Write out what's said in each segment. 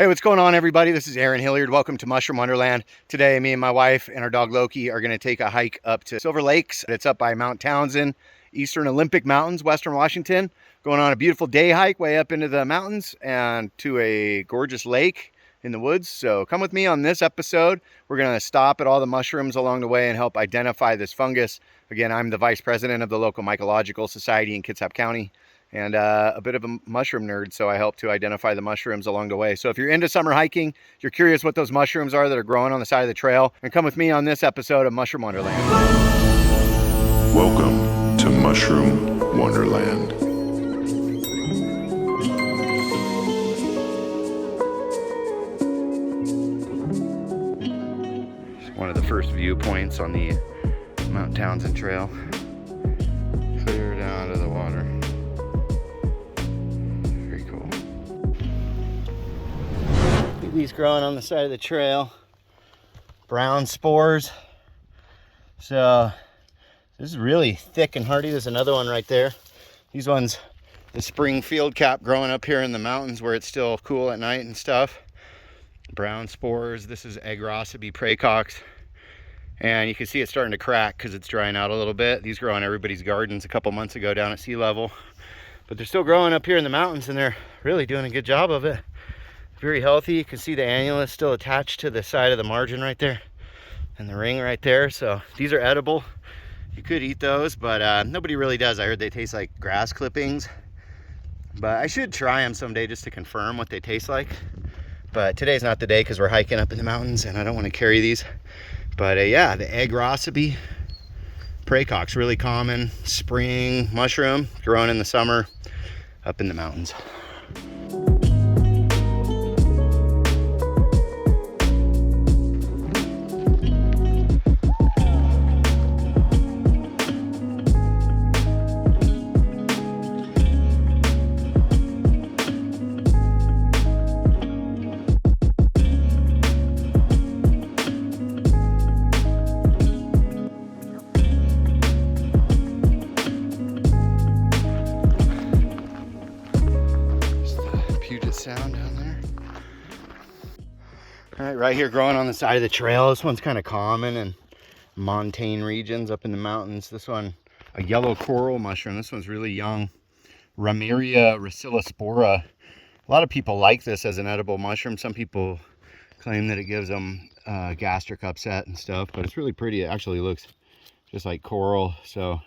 Hey, what's going on, everybody? This is Aaron Hilliard. Welcome to Mushroom Wonderland. Today, me and my wife and our dog Loki are going to take a hike up to Silver Lakes. It's up by Mount Townsend, Eastern Olympic Mountains, Western Washington. Going on a beautiful day hike way up into the mountains and to a gorgeous lake in the woods. So come with me on this episode. We're going to stop at all the mushrooms along the way and help identify this fungus. Again, I'm the vice president of the local Mycological Society in Kitsap County, and a bit of a mushroom nerd, so I help to identify the mushrooms along the way. So if you're into summer hiking, you're curious what those mushrooms are that are growing on the side of the trail, and come with me on this episode of Mushroom Wonderland. Welcome to Mushroom Wonderland. It's one of the first viewpoints on the Mount Townsend Trail. Clear down to the water. These growing on the side of the trail, brown spores. So this is really thick and hardy. There's another one right there. These ones, the spring field cap growing up here in the mountains where it's still cool at night and stuff. Brown spores. This is Agrosipy praecox, and you can see it's starting to crack because it's drying out a little bit. These grow in everybody's gardens a couple months ago down at sea level, but they're still growing up here in the mountains, and they're really doing a good job of it. Very healthy. You can see the annulus still attached to the side of the margin right there and the ring right there. So these are edible. You could eat those, but nobody really does. I heard they taste like grass clippings, but I should try them someday just to confirm what they taste like. But today's not the day because we're hiking up in the mountains and I don't want to carry these. But yeah, the Agrosipy praecox, really common spring mushroom growing in the summer up in the mountains. Sound down there. All right, right here growing on the side of the trail. This one's kind of common in montane regions up in the mountains. This one, a yellow coral mushroom. This one's really young. Ramiria racilospora. A lot of people like this as an edible mushroom. Some people claim that it gives them gastric upset and stuff, but it's really pretty. It actually looks just like coral. So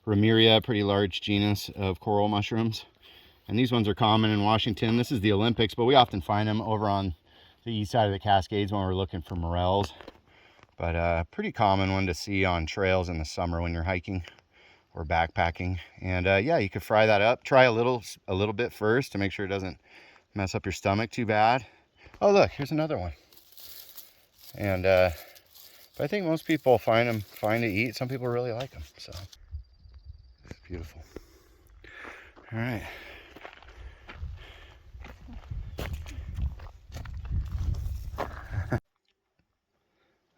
Ramiria, pretty large genus of coral mushrooms. And these ones are common in Washington. This is the Olympics, but we often find them over on the east side of the Cascades when we're looking for morels. But pretty common one to see on trails in the summer when you're hiking or backpacking. And yeah, you could fry that up. Try a little bit first to make sure it doesn't mess up your stomach too bad. Oh, look, here's another one. And but I think most people find them fine to eat. Some people really like them. So it's beautiful. All right.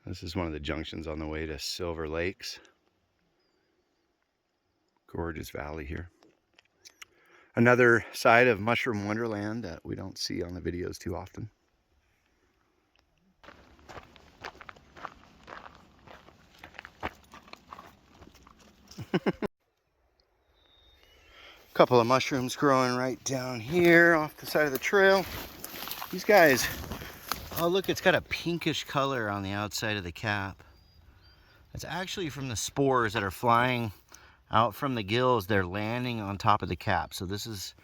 This is one of the junctions on the way to Silver Lakes. Gorgeous valley here. Another side of Mushroom Wonderland that we don't see on the videos too often. Couple of mushrooms growing right down here off the side of the trail. These guys, oh look, it's got a pinkish color on the outside of the cap. It's actually from the spores that are flying out from the gills. They're landing on top of the cap. So this is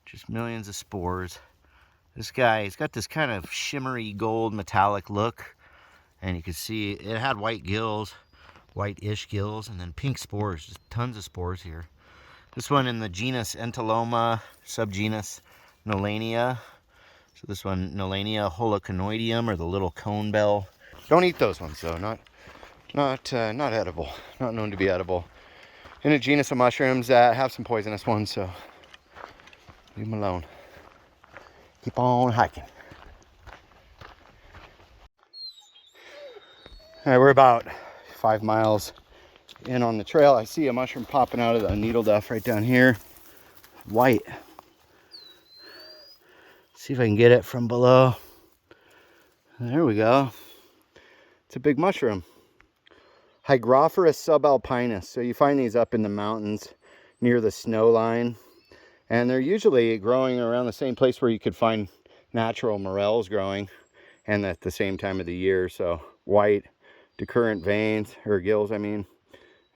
just millions of spores. This guy, he's got this kind of shimmery gold metallic look. And you can see it had white gills, white-ish gills, and then pink spores, just tons of spores here. This one in the genus Entoloma, subgenus Nolania. So this one, Nolania holoconoideum, or the little cone bell. Don't eat those ones though. Not edible. Not known to be edible. In a genus of mushrooms that have some poisonous ones, so leave them alone. Keep on hiking. All right, we're about 5 miles in on the trail. I see a mushroom popping out of the needle duff right down here. White. See if I can get it from below. There we go. It's a big mushroom. Hygrophorus subalpinus. So you find these up in the mountains near the snow line. And they're usually growing around the same place where you could find natural morels growing, and at the same time of the year. So white, decurrent veins, or gills, I mean.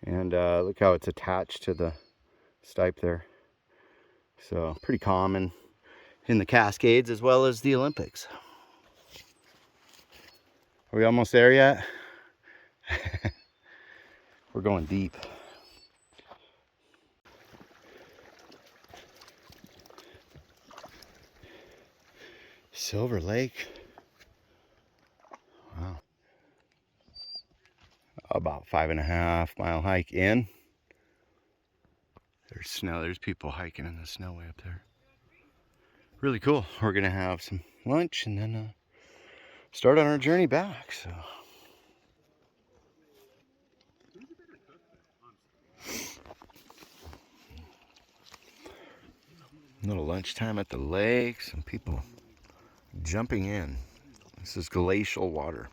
And look how it's attached to the stipe there. So pretty common in the Cascades as well as the Olympics. Are we almost there yet? We're going deep. Silver Lake. Wow. About 5.5 mile hike in. There's snow. There's people hiking in the snow way up there. Really cool. We're gonna have some lunch and then start on our journey back. So. Little lunchtime at the lake. Some people jumping in. This is glacial water.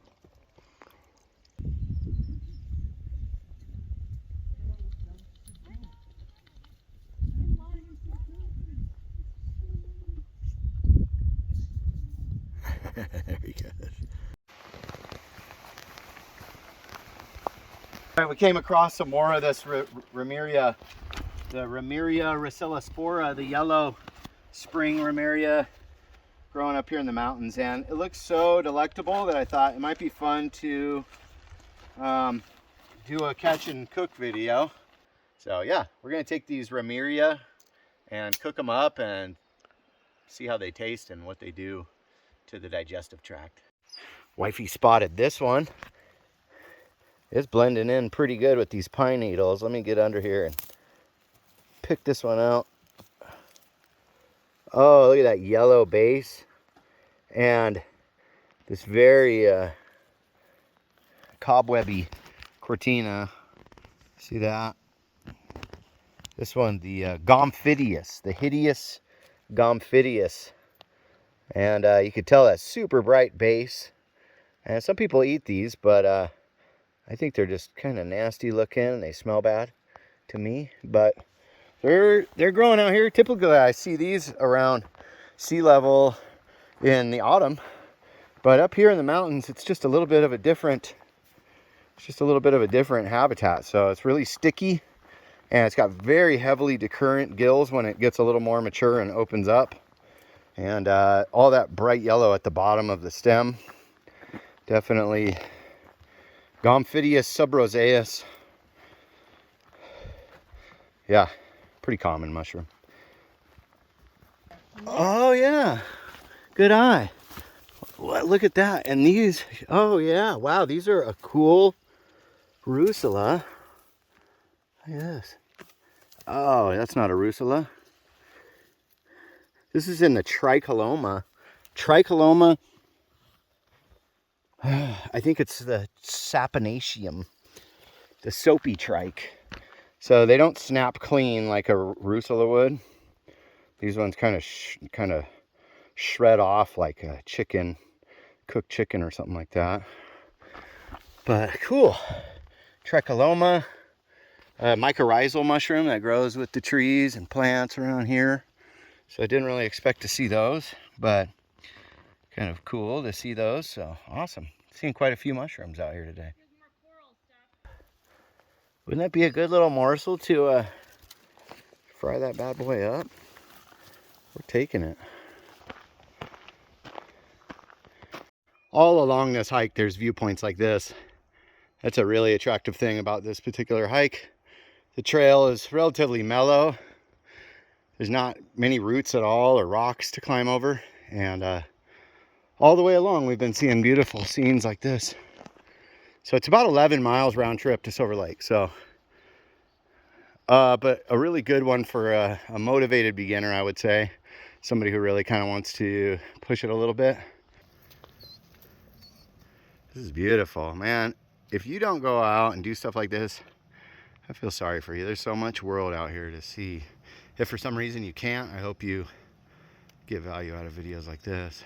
Very good. All right, we came across some more of this Ramiria, the Ramiria racillospora, the yellow spring Ramiria, growing up here in the mountains, and it looks so delectable that I thought it might be fun to do a catch and cook video. So yeah, we're gonna take these Ramiria and cook them up and see how they taste and what they do to the digestive tract. Wifey spotted this one. It's blending in pretty good with these pine needles. Let me get under here and pick this one out. Oh, look at that yellow base and this very cobwebby cortina. See that? This one, the Gomphidius, the hideous Gomphidius. And you could tell that super bright base. And some people eat these, but I think they're just kind of nasty looking and they smell bad to me. But they're growing out here. Typically I see these around sea level in the autumn. But up here in the mountains, it's just a little bit of a different habitat. So it's really sticky and it's got very heavily decurrent gills when it gets a little more mature and opens up. And all that bright yellow at the bottom of the stem. Definitely Gomphidius subrosaeus. Yeah, pretty common mushroom. Oh yeah, good eye. Look at that. And these, oh yeah, wow, these are a cool Rusula. Look at this. Oh, that's not a Rusula. This is in the tricoloma. Tricoloma, I think it's the saponaceum, the soapy trike. So they don't snap clean like a Rusula would. These ones kind of shred off like a chicken, cooked chicken or something like that. But cool. Tricoloma, mycorrhizal mushroom that grows with the trees and plants around here. So I didn't really expect to see those, but kind of cool to see those. So awesome. Seeing quite a few mushrooms out here today. Wouldn't that be a good little morsel to fry that bad boy up? We're taking it. All along this hike, there's viewpoints like this. That's a really attractive thing about this particular hike. The trail is relatively mellow. There's not many roots at all or rocks to climb over. And all the way along, we've been seeing beautiful scenes like this. So it's about 11 miles round trip to Silver Lake. So, but a really good one for a motivated beginner, I would say. Somebody who really kind of wants to push it a little bit. This is beautiful, man. If you don't go out and do stuff like this, I feel sorry for you. There's so much world out here to see. If for some reason you can't, I hope you get value out of videos like this.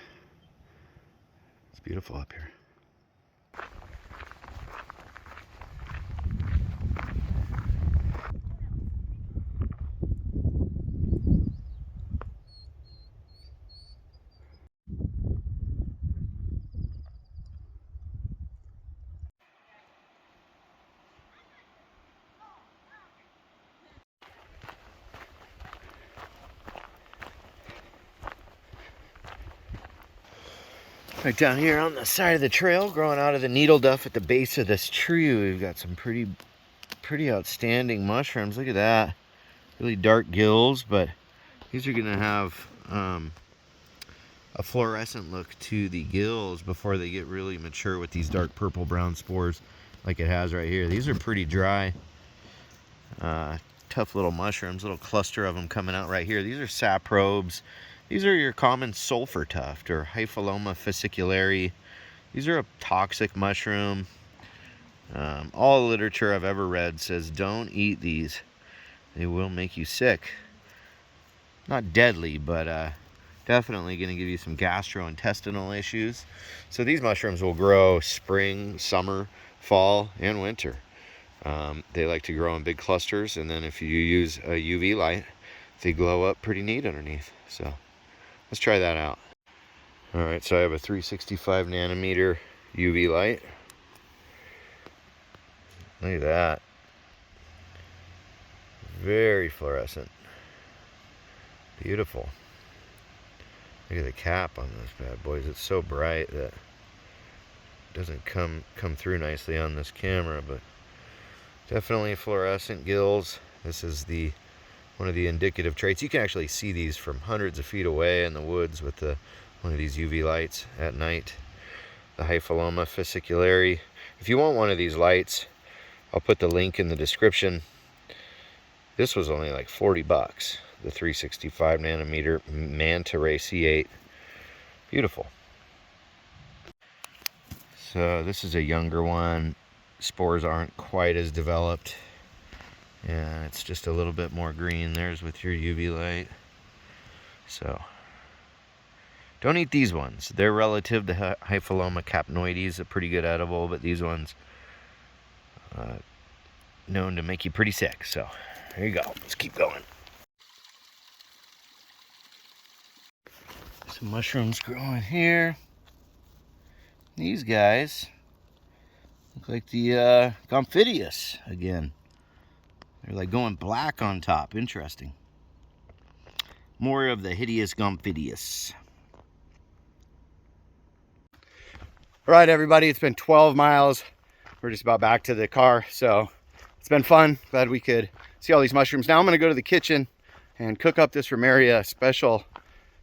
It's beautiful up here. Right down here on the side of the trail, growing out of the needle duff at the base of this tree, we've got some pretty outstanding mushrooms. Look at that. Really dark gills, but these are gonna have a fluorescent look to the gills before they get really mature with these dark purple brown spores like it has right here. These are pretty dry, tough little mushrooms, little cluster of them coming out right here. These are saprobes. These are your common sulfur tuft or Hypholoma fasciculare. These are a toxic mushroom. All the literature I've ever read says don't eat these. They will make you sick. Not deadly, but definitely going to give you some gastrointestinal issues. So these mushrooms will grow spring, summer, fall, and winter. They like to grow in big clusters, and then if you use a UV light, they glow up pretty neat underneath. So let's try that out. All right, so I have a 365 nanometer UV light. Look at that. Very fluorescent. Beautiful. Look at the cap on those bad boys. It's so bright that it doesn't come through nicely on this camera, but definitely fluorescent gills. This is one of the indicative traits. You can actually see these from hundreds of feet away in the woods with one of these UV lights at night. The Hypholoma fasciculare. If you want one of these lights, I'll put the link in the description. This was only like 40 bucks. The 365 nanometer Manta Ray C8. Beautiful. So this is a younger one. Spores aren't quite as developed. Yeah, it's just a little bit more green. There's with your UV light. So don't eat these ones. They're relative to Hypholoma capnoides, a pretty good edible, but these ones known to make you pretty sick. So there you go. Let's keep going. Some mushrooms growing here. These guys look like the Gomphidius again. They're like going black on top. Interesting. More of the hideous Gomphidius. All right, everybody, it's been 12 miles. We're just about back to the car, so it's been fun. Glad we could see all these mushrooms. Now I'm going to go to the kitchen and cook up this Ramaria special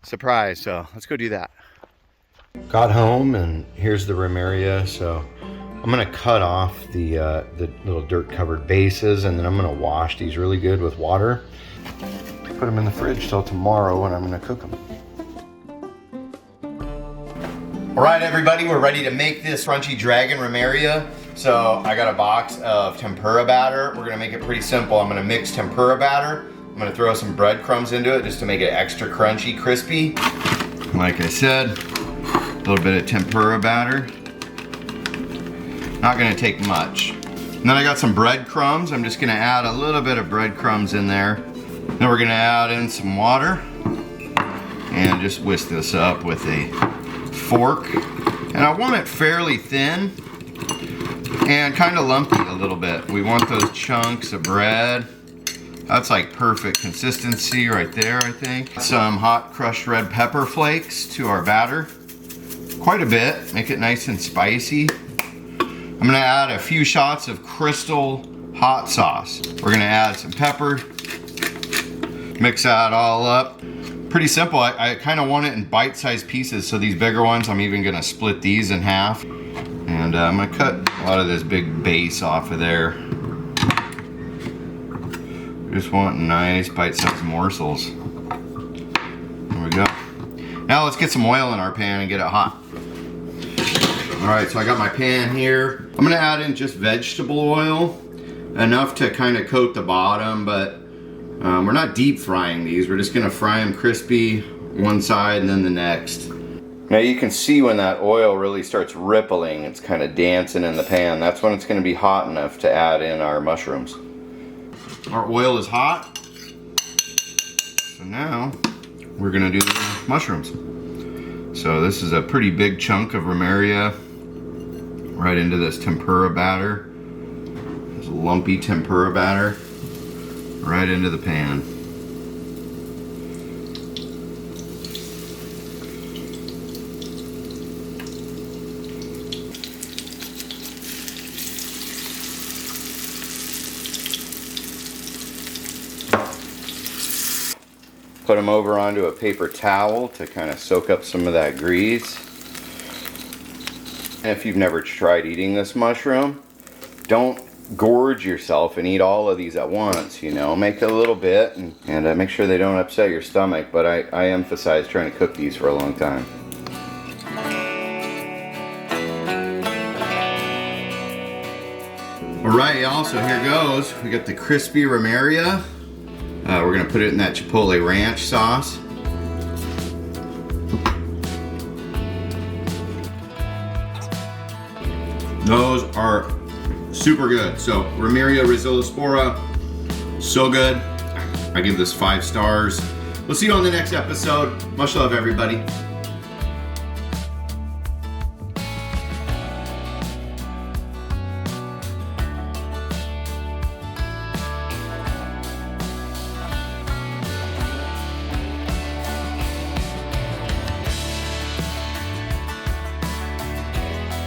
surprise. So let's go do that. Got home and here's the Ramaria. So I'm going to cut off the little dirt covered bases, and then I'm going to wash these really good with water. Put them in the fridge till tomorrow when I'm going to cook them. All right, everybody, we're ready to make this crunchy dragon Ramaria. So I got a box of tempura batter. We're gonna make it pretty simple. I'm gonna mix tempura batter. I'm gonna throw some breadcrumbs into it just to make it extra crunchy, crispy. Like I said, a little bit of tempura batter. Not gonna take much. And then I got some breadcrumbs. I'm just gonna add a little bit of breadcrumbs in there. Then we're gonna add in some water and just whisk this up with a fork. And I want it fairly thin and kind of lumpy a little bit. We want those chunks of bread. That's like perfect consistency right there, I think. Some hot crushed red pepper flakes to our batter. Quite a bit, make it nice and spicy. I'm gonna add a few shots of Crystal hot sauce. We're gonna add some pepper. Mix that all up. Pretty simple. I kind of want it in bite-sized pieces, so these bigger ones, I'm even gonna split these in half. And I'm gonna cut a lot of this big base off of there. Just want nice bite-sized morsels. There we go. Now let's get some oil in our pan and get it hot. All right, so I got my pan here. I'm gonna add in just vegetable oil, enough to kind of coat the bottom, but we're not deep frying these. We're just gonna fry them crispy one side and then the next. Now you can see when that oil really starts rippling, it's kind of dancing in the pan. That's when it's going to be hot enough to add in our mushrooms. Our oil is hot. So now we're going to do the mushrooms. So this is a pretty big chunk of Remeria right into this tempura batter. This lumpy tempura batter right into the pan. Put them over onto a paper towel to kind of soak up some of that grease. And if you've never tried eating this mushroom, don't gorge yourself and eat all of these at once, you know. Make a little bit and make sure they don't upset your stomach, but I emphasize trying to cook these for a long time. Alright y'all, so here goes. We got the crispy Remeria. We're gonna put it in that Chipotle ranch sauce. Those are super good. So Remeria rhizospora, so good. I give this 5 stars. We'll see you on the next episode. Much love, everybody.